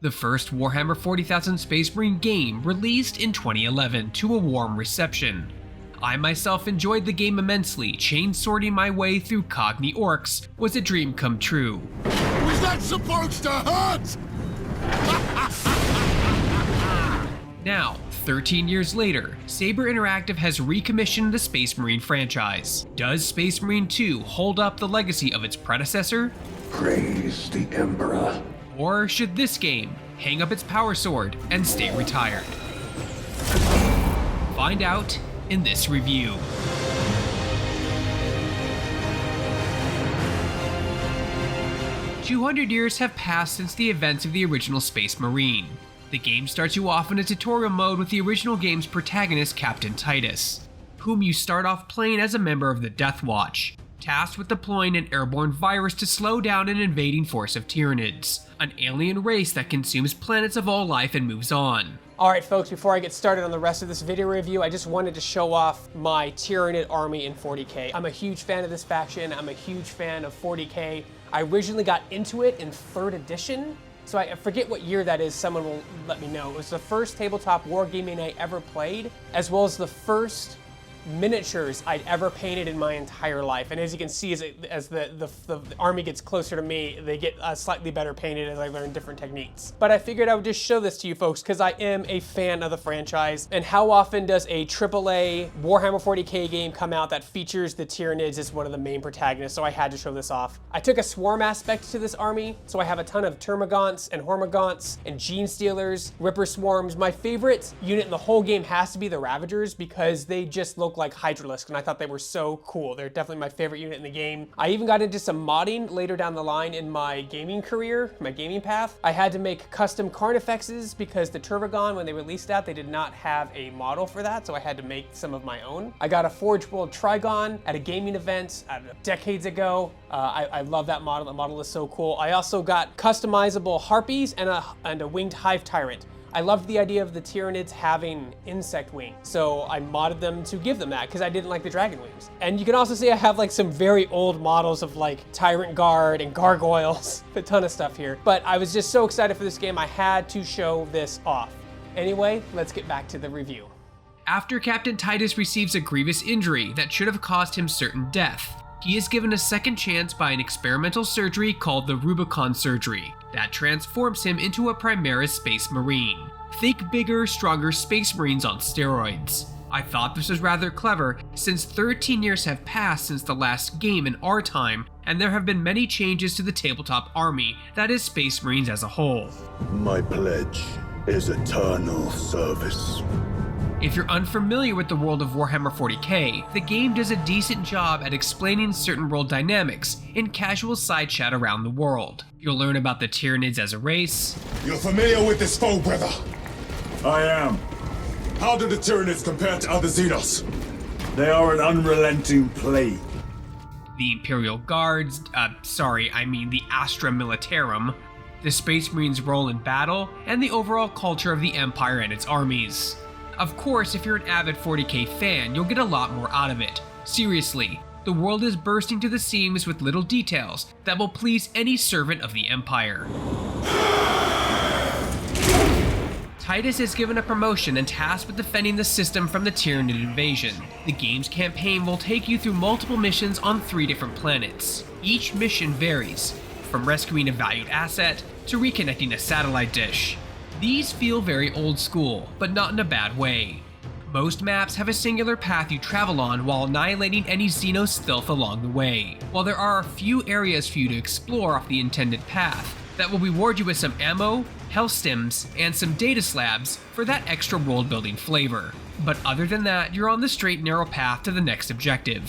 the first Warhammer 40,000 Space Marine game released in 2011 to a warm reception. I myself enjoyed the game immensely. Chainsorting my way through cockney orcs was a dream come true. Was that supposed to hurt? Now, 13 years later, Saber Interactive has recommissioned the Space Marine franchise. Does Space Marine 2 hold up the legacy of its predecessor? Praise the Emperor. Or should this game hang up its power sword and stay retired? Find out in this review. "200 years have passed since the events of the original Space Marine. The game starts you off in a tutorial mode with the original game's protagonist, Captain Titus, whom you start off playing as a member of the Death Watch, tasked with deploying an airborne virus to slow down an invading force of Tyranids, an alien race that consumes planets of all life and moves on. Alright folks, before I get started on the rest of this video review, I just wanted to show off my Tyranid army in 40k. I'm a huge fan of this faction, I'm a huge fan of 40k. I originally got into it in 3rd edition, so I forget what year that is, someone will let me know. It was the first tabletop wargaming I ever played, as well as the first miniatures I'd ever painted in my entire life. And as you can see, as the army gets closer to me, they get slightly better painted as I learn different techniques. But I figured I would just show this to you folks because I am a fan of the franchise. And how often does a AAA Warhammer 40k game come out that features the Tyranids as one of the main protagonists? So I had to show this off. I took a swarm aspect to this army, so I have a ton of termagants and hormagaunts and gene stealers, ripper swarms. My favorite unit in the whole game has to be the Ravagers because they just look like Hydralisk, and I thought they were so cool. They're definitely my favorite unit in the game. I even got into some modding later down the line in my gaming career, my gaming path. I had to make custom Carnifexes because the Turvagon, when they released that, they did not have a model for that, so I had to make some of my own. I got a Forge World Trigon at a gaming event decades ago. I love that model. The model is so cool. I also got customizable Harpies and a Winged Hive Tyrant. I loved the idea of the Tyranids having insect wings, so I modded them to give them that because I didn't like the dragon wings. And you can also see I have like some very old models of like Tyrant Guard and Gargoyles, a ton of stuff here. But I was just so excited for this game, I had to show this off. Anyway, let's get back to the review. After Captain Titus receives a grievous injury that should have caused him certain death, he is given a second chance by an experimental surgery called the Rubicon Surgery that transforms him into a Primaris Space Marine. Think bigger, stronger Space Marines on steroids. I thought this was rather clever since 13 years have passed since the last game in our time, and there have been many changes to the tabletop army that is Space Marines as a whole. My pledge is eternal service. If you're unfamiliar with the world of Warhammer 40k, the game does a decent job at explaining certain world dynamics in casual side chat around the world. You'll learn about the Tyranids as a race. You're familiar with this foe, brother? I am. How do the Tyranids compare to other Xenos? They are an unrelenting plague. The Imperial Guards, the Astra Militarum, the Space Marines' role in battle, and the overall culture of the Empire and its armies. Of course, if you're an avid 40k fan, you'll get a lot more out of it. Seriously, the world is bursting to the seams with little details that will please any servant of the Empire. Titus is given a promotion and tasked with defending the system from the Tyranid invasion. The game's campaign will take you through multiple missions on 3 different planets. Each mission varies, from rescuing a valued asset to reconnecting a satellite dish. These feel very old school, but not in a bad way. Most maps have a singular path you travel on while annihilating any Xenos stealth along the way, while there are a few areas for you to explore off the intended path that will reward you with some ammo, health stims, and some data slabs for that extra world-building flavor. But other than that, you're on the straight and narrow path to the next objective.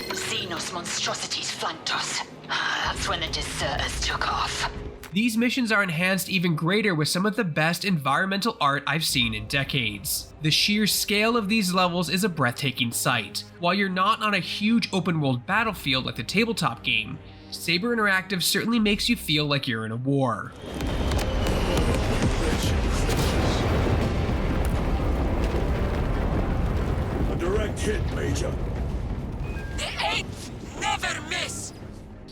Xenos monstrosities flanked us. That's when the deserters took off. These missions are enhanced even greater with some of the best environmental art I've seen in decades. The sheer scale of these levels is a breathtaking sight. While you're not on a huge open world battlefield like the tabletop game, Saber Interactive certainly makes you feel like you're in a war. A direct hit, Major. The Eighth never miss!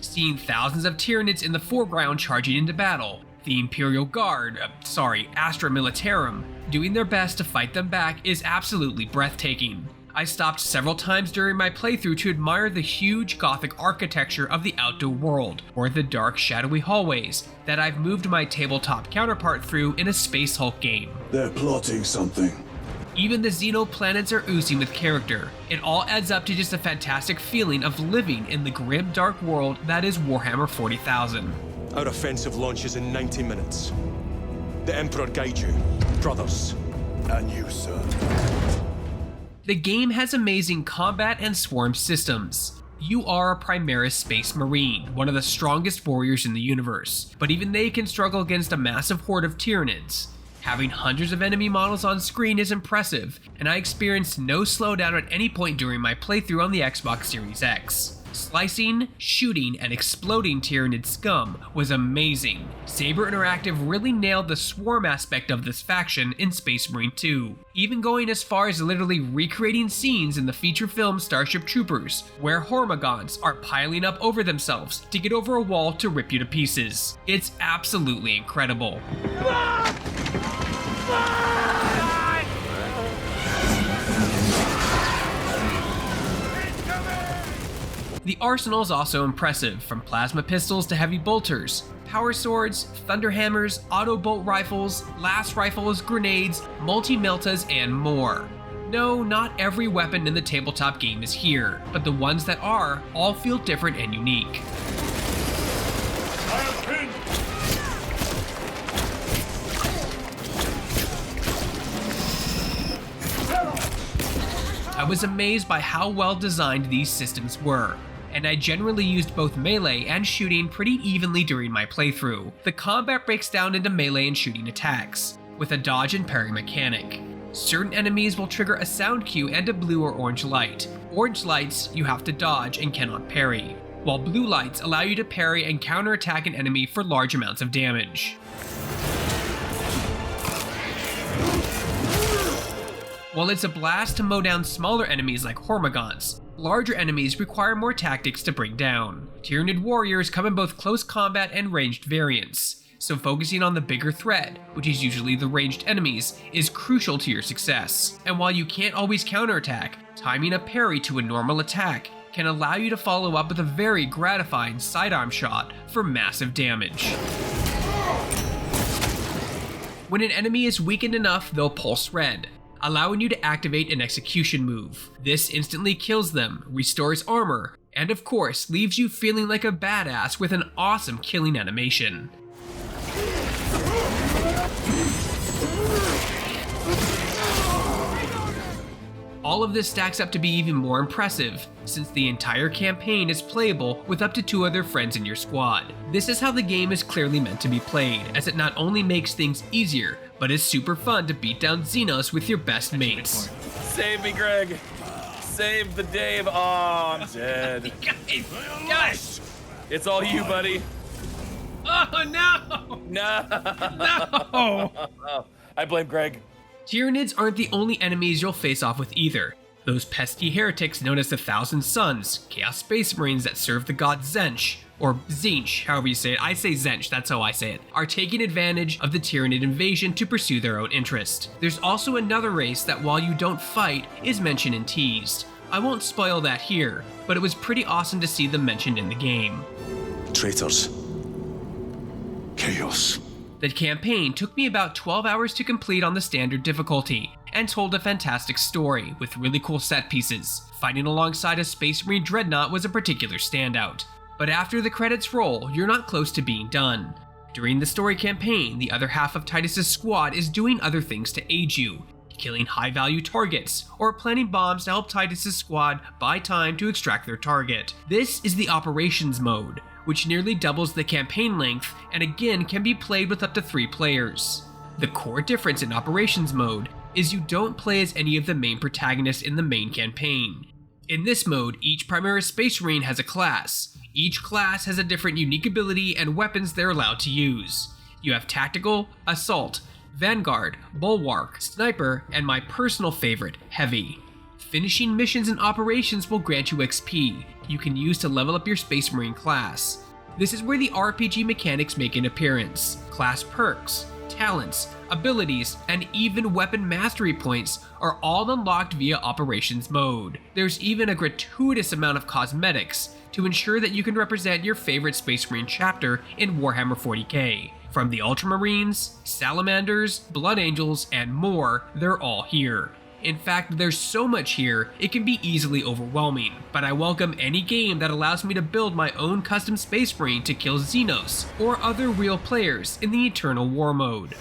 Seeing thousands of Tyranids in the foreground charging into battle, the Imperial Guard, Astra Militarum, doing their best to fight them back is absolutely breathtaking. I stopped several times during my playthrough to admire the huge Gothic architecture of the outdoor world, or the dark, shadowy hallways that I've moved my tabletop counterpart through in a Space Hulk game. They're plotting something. Even the Xeno planets are oozing with character. It all adds up to just a fantastic feeling of living in the grim, dark world that is Warhammer 40,000. Our offensive launches in 90 minutes. The Emperor guide you, brothers. And you, sir. The game has amazing combat and swarm systems. You are a Primaris Space Marine, one of the strongest warriors in the universe, but even they can struggle against a massive horde of Tyranids. Having hundreds of enemy models on screen is impressive, and I experienced no slowdown at any point during my playthrough on the Xbox Series X. Slicing, shooting, and exploding Tyranid scum was amazing. Saber Interactive really nailed the swarm aspect of this faction in Space Marine 2, even going as far as literally recreating scenes in the feature film Starship Troopers, where Hormagons are piling up over themselves to get over a wall to rip you to pieces. It's absolutely incredible. The arsenal is also impressive, from plasma pistols to heavy bolters, power swords, thunderhammers, auto bolt rifles, last rifles, grenades, multi-meltas, and more. No, not every weapon in the tabletop game is here, but the ones that are all feel different and unique. I was amazed by how well designed these systems were, and I generally used both melee and shooting pretty evenly during my playthrough. The combat breaks down into melee and shooting attacks, with a dodge and parry mechanic. Certain enemies will trigger a sound cue and a blue or orange light. Orange lights you have to dodge and cannot parry, while blue lights allow you to parry and counterattack an enemy for large amounts of damage. While it's a blast to mow down smaller enemies like Hormagons, larger enemies require more tactics to bring down. Tyranid warriors come in both close combat and ranged variants, so focusing on the bigger threat, which is usually the ranged enemies, is crucial to your success. And while you can't always counterattack, timing a parry to a normal attack can allow you to follow up with a very gratifying sidearm shot for massive damage. When an enemy is weakened enough, they'll pulse red, allowing you to activate an execution move. This instantly kills them, restores armor, and of course leaves you feeling like a badass with an awesome killing animation. All of this stacks up to be even more impressive, since the entire campaign is playable with up to 2 other friends in your squad. This is how the game is clearly meant to be played, as it not only makes things easier, but is super fun to beat down Xenos with your best mates. Save me, Greg. Save the Dave. Oh, I'm dead. Guys! It's all you, buddy. Oh no! No. No! I blame Greg. Tyranids aren't the only enemies you'll face off with either. Those pesky heretics known as the Thousand Suns, Chaos Space Marines that serve the god Zench, or Zinch, however you say it, I say Zench, that's how I say it, are taking advantage of the Tyranid invasion to pursue their own interest. There's also another race that, while you don't fight, is mentioned and teased. I won't spoil that here, but it was pretty awesome to see them mentioned in the game. Traitors. Chaos. The campaign took me about 12 hours to complete on the standard difficulty, and told a fantastic story with really cool set pieces. Fighting alongside a Space Marine dreadnought was a particular standout. But after the credits roll, you're not close to being done. During the story campaign, the other half of Titus's squad is doing other things to aid you, killing high-value targets, or planting bombs to help Titus's squad buy time to extract their target. This is the Operations mode, which nearly doubles the campaign length and again can be played with up to 3 players. The core difference in Operations mode is you don't play as any of the main protagonists in the main campaign. In this mode, each Primaris Space Marine has a class. Each class has a different unique ability and weapons they're allowed to use. You have Tactical, Assault, Vanguard, Bulwark, Sniper, and my personal favorite, Heavy. Finishing missions and operations will grant you XP you can use to level up your Space Marine class. This is where the RPG mechanics make an appearance. Class perks, talents, abilities, and even weapon mastery points are all unlocked via Operations mode. There's even a gratuitous amount of cosmetics to ensure that you can represent your favorite Space Marine chapter in Warhammer 40k. From the Ultramarines, Salamanders, Blood Angels, and more, they're all here. In fact, there's so much here, it can be easily overwhelming, but I welcome any game that allows me to build my own custom Space Marine to kill Xenos, or other real players in the Eternal War mode.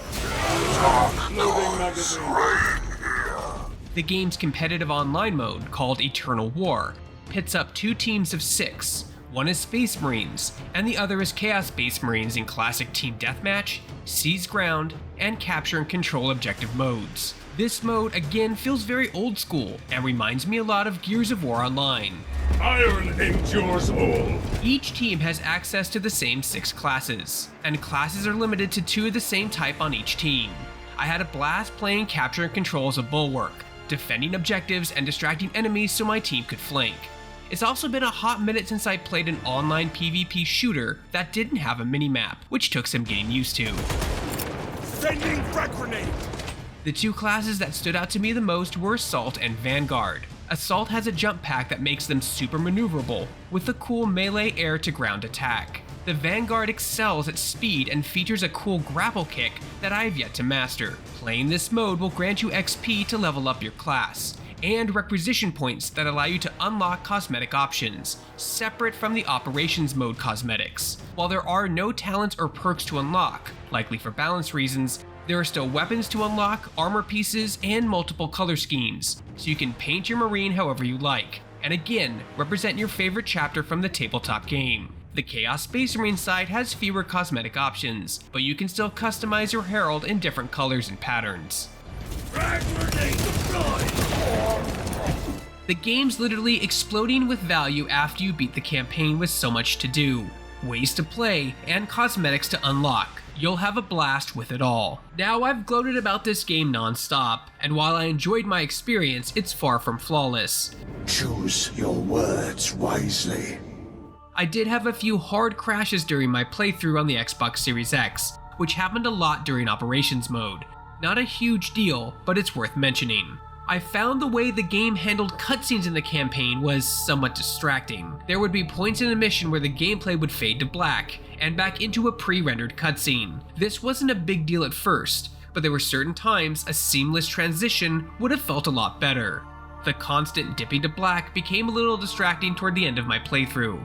The game's competitive online mode, called Eternal War, pits up 2 teams of 6. One is Space Marines, and the other is Chaos Space Marines in classic Team Deathmatch, Seize Ground, and Capture and Control objective modes. This mode again feels very old school and reminds me a lot of Gears of War Online. Iron endures all. Each team has access to the same 6 classes, and classes are limited to 2 of the same type on each team. I had a blast playing Capture and Control as a bulwark, defending objectives and distracting enemies so my team could flank. It's also been a hot minute since I played an online PvP shooter that didn't have a minimap, which took some getting used to. Sending frag grenade. The 2 classes that stood out to me the most were Assault and Vanguard. Assault has a jump pack that makes them super maneuverable, with a cool melee air-to-ground attack. The Vanguard excels at speed and features a cool grapple kick that I have yet to master. Playing this mode will grant you XP to level up your class, and requisition points that allow you to unlock cosmetic options, separate from the Operations mode cosmetics. While there are no talents or perks to unlock, likely for balance reasons, there are still weapons to unlock, armor pieces, and multiple color schemes, so you can paint your Marine however you like, and again, represent your favorite chapter from the tabletop game. The Chaos Space Marine side has fewer cosmetic options, but you can still customize your Herald in different colors and patterns. Frag grenade deployed. The game's literally exploding with value after you beat the campaign with so much to do, ways to play, and cosmetics to unlock. You'll have a blast with it all. Now, I've gloated about this game non-stop, and while I enjoyed my experience, it's far from flawless. Choose your words wisely. I did have a few hard crashes during my playthrough on the Xbox Series X, which happened a lot during Operations mode. Not a huge deal, but it's worth mentioning. I found the way the game handled cutscenes in the campaign was somewhat distracting. There would be points in a mission where the gameplay would fade to black, and back into a pre-rendered cutscene. This wasn't a big deal at first, but there were certain times a seamless transition would have felt a lot better. The constant dipping to black became a little distracting toward the end of my playthrough.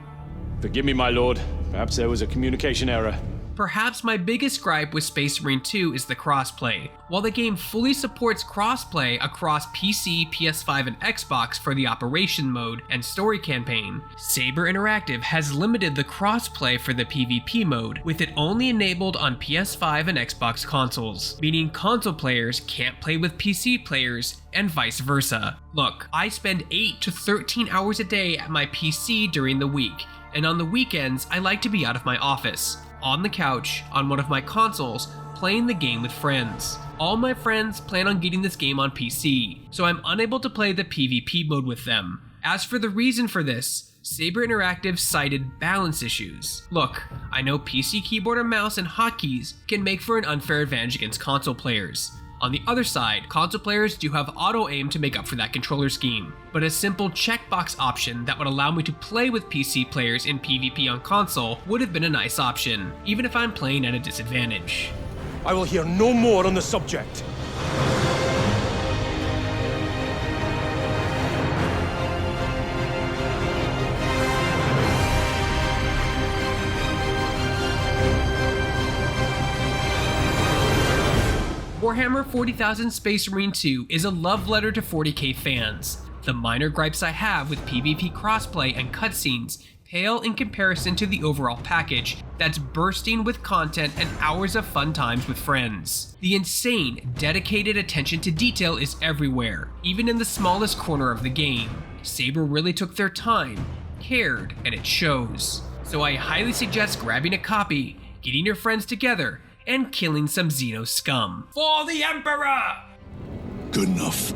Forgive me, my lord. Perhaps there was a communication error. Perhaps my biggest gripe with Space Marine 2 is the crossplay. While the game fully supports crossplay across PC, PS5, and Xbox for the Operation mode and story campaign, Saber Interactive has limited the crossplay for the PvP mode, with it only enabled on PS5 and Xbox consoles, meaning console players can't play with PC players and vice versa. Look, I spend 8 to 13 hours a day at my PC during the week, and on the weekends I like to be out of my office, on the couch, on one of my consoles, playing the game with friends. All my friends plan on getting this game on PC, so I'm unable to play the PvP mode with them. As for the reason for this, Saber Interactive cited balance issues. Look, I know PC keyboard and mouse and hotkeys can make for an unfair advantage against console players. On the other side, console players do have auto-aim to make up for that controller scheme, but a simple checkbox option that would allow me to play with PC players in PvP on console would have been a nice option, even if I'm playing at a disadvantage. I will hear no more on the subject. Warhammer 40,000 Space Marine 2 is a love letter to 40k fans. The minor gripes I have with PvP crossplay and cutscenes pale in comparison to the overall package that's bursting with content and hours of fun times with friends. The insane, dedicated attention to detail is everywhere, even in the smallest corner of the game. Saber really took their time, cared, and it shows. So I highly suggest grabbing a copy, getting your friends together, and killing some Xeno scum. For the Emperor! Good enough.